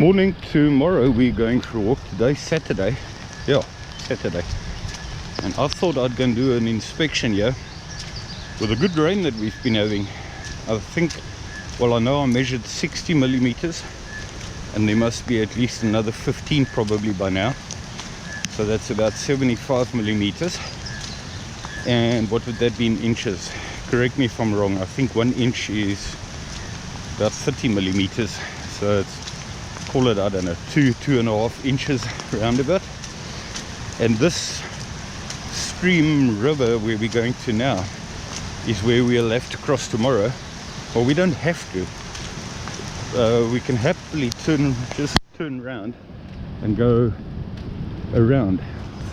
Morning. Tomorrow we're going for a walk. Today Saturday. Yeah, Saturday. And I thought I'd go and do an inspection here. With the good rain that we've been having, I think, well, I know I measured 60 millimeters, and there must be at least another 15 probably by now. So that's about 75 millimeters. And what would that be in inches? Correct me if I'm wrong. I think 1 inch is about 30 millimeters. So it's, call it, I don't know, 2.5 inches roundabout. And this stream river where we're going to now is where we'll have to cross tomorrow. Well, we don't have to. We can happily just turn around and go around.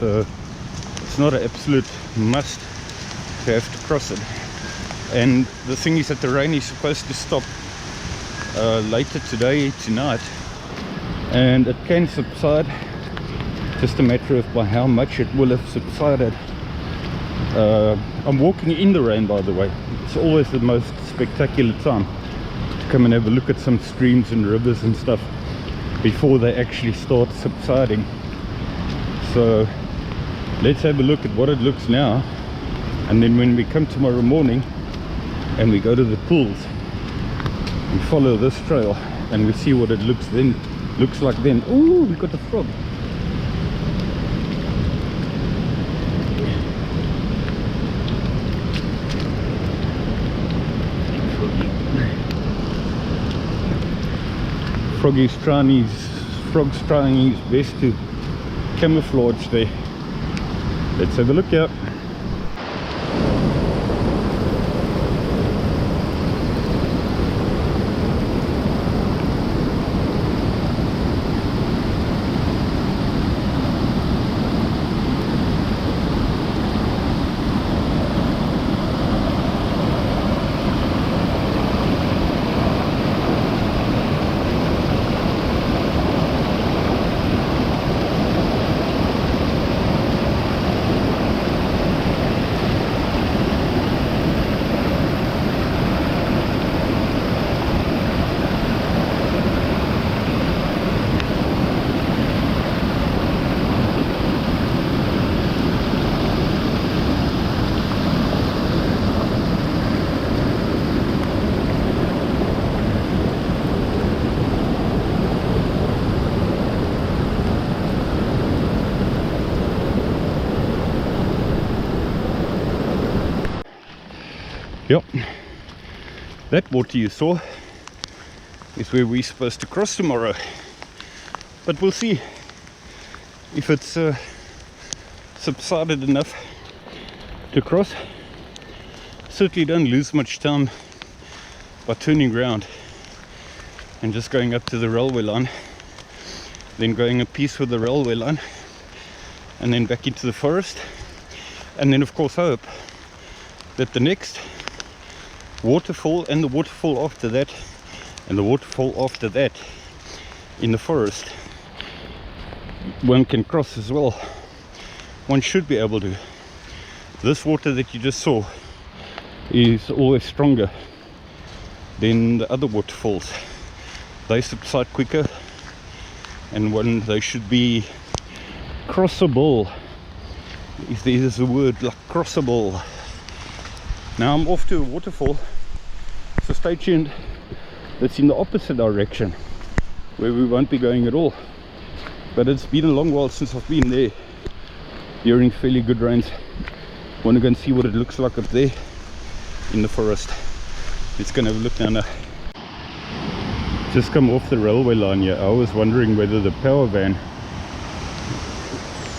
So it's not an absolute must to have to cross it. And the thing is that the rain is supposed to stop later today, tonight, and it can subside. Just a matter of by how much it will have subsided. I'm walking in the rain, by the way. It's always the most spectacular time to come and have a look at some streams and rivers and stuff before they actually start subsiding. So let's have a look at what it looks now, and then when we come tomorrow morning and we go to the pools and follow this trail and we see what it looks like then. Oh, we got a frog. Frog's trying his best to camouflage there. Let's have a look here. Yep, that water you saw is where we're supposed to cross tomorrow, but we'll see if it's subsided enough to cross. Certainly don't lose much time by turning around and just going up to the railway line, then going a piece with the railway line, and then back into the forest, and then of course hope that the next waterfall and the waterfall after that and the waterfall after that in the forest one can cross as well. One should be able to. This water that you just saw is always stronger than the other waterfalls. They subside quicker, and when they should be crossable, if there is a word like crossable. Now I'm off to a waterfall, so stay tuned. That's in the opposite direction, where we won't be going at all. But it's been a long while since I've been there during fairly good rains. Want to go and see what it looks like up there in the forest. Let's go and have a look now. Just come off the railway line here. I was wondering whether the power van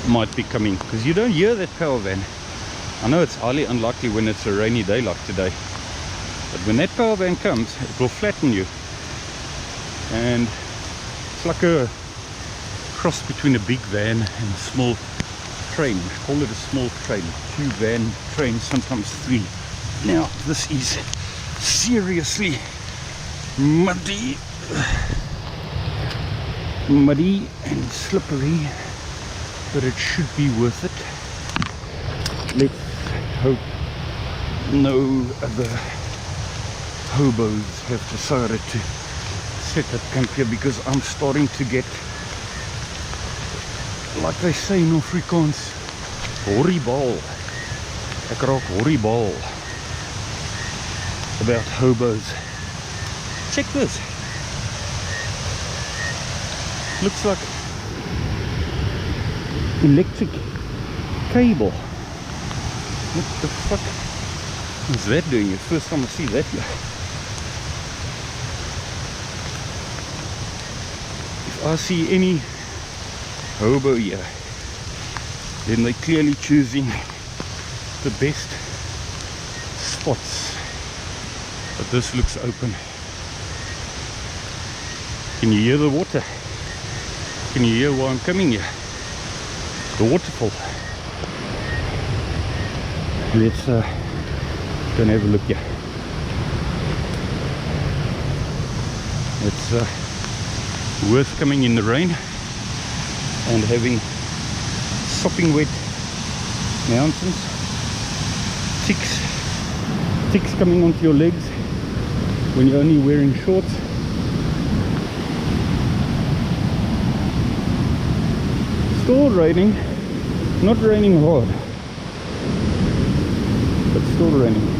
might be coming, because you don't hear that power van. I know it's highly unlikely when it's a rainy day like today, but when that power van comes, it will flatten you. And it's like a cross between a big van and a small train. Call it a small train. 2 van trains, sometimes 3. Now this is seriously muddy and slippery, but it should be worth it. Let's hope no other hobos have decided to set at camp here because I'm starting to get, like they say in Afrikaans, horrible. Ek raak horrible about hobos. Check this. Looks like electric cable. What the fuck is that doing? It's the first time I see that here. If I see any hobo here, then they're clearly choosing the best spots. But this looks open. Can you hear the water? Can you hear why I'm coming here? The waterfall. Let's go and have a look here. It's worth coming in the rain and having sopping wet mountains. Ticks coming onto your legs when you're only wearing shorts. Still raining, not raining hard, but still raining.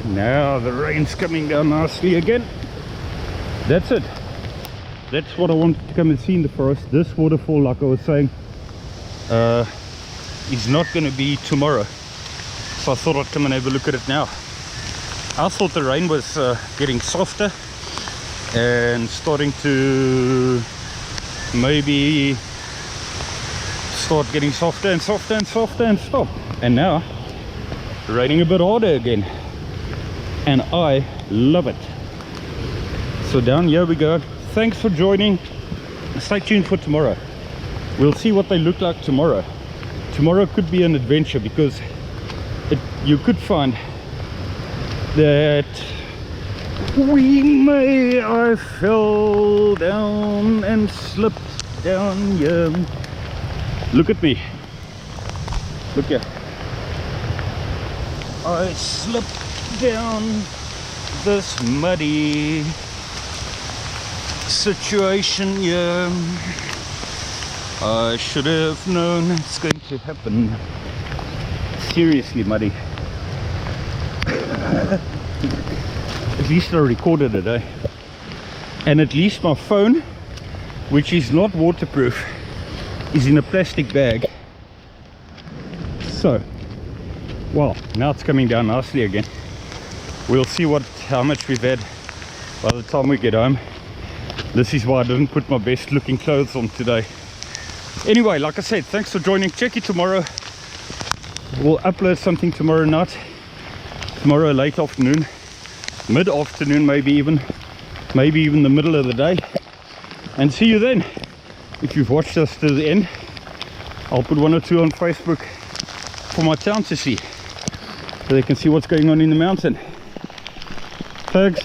Now the rain's coming down nicely again. That's it. That's what I wanted to come and see in the forest. This waterfall, like I was saying, is not going to be tomorrow. So I thought I'd come and have a look at it now. I thought the rain was getting softer and starting to maybe start getting softer and softer and softer and stop. And now raining a bit harder again, and I love it. So down here we go. Thanks for joining. Stay tuned for tomorrow. We'll see what they look like tomorrow. Tomorrow could be an adventure because you could find that I fell down and slipped down here. Look at me. Look here. I slipped down this muddy situation here. I should have known it's going to happen. Seriously muddy. At least I recorded it, eh? And at least my phone, which is not waterproof, is in a plastic bag. So well, now it's coming down nicely again. We'll see how much we've had by the time we get home. This is why I didn't put my best looking clothes on today. Anyway, like I said, thanks for joining. Check it tomorrow. We'll upload something tomorrow night, tomorrow late afternoon, mid-afternoon, maybe even the middle of the day. And see you then. if you've watched us to the end. I'll put 1 or 2 on Facebook for my town to see, so they can see what's going on in the mountain. Thanks.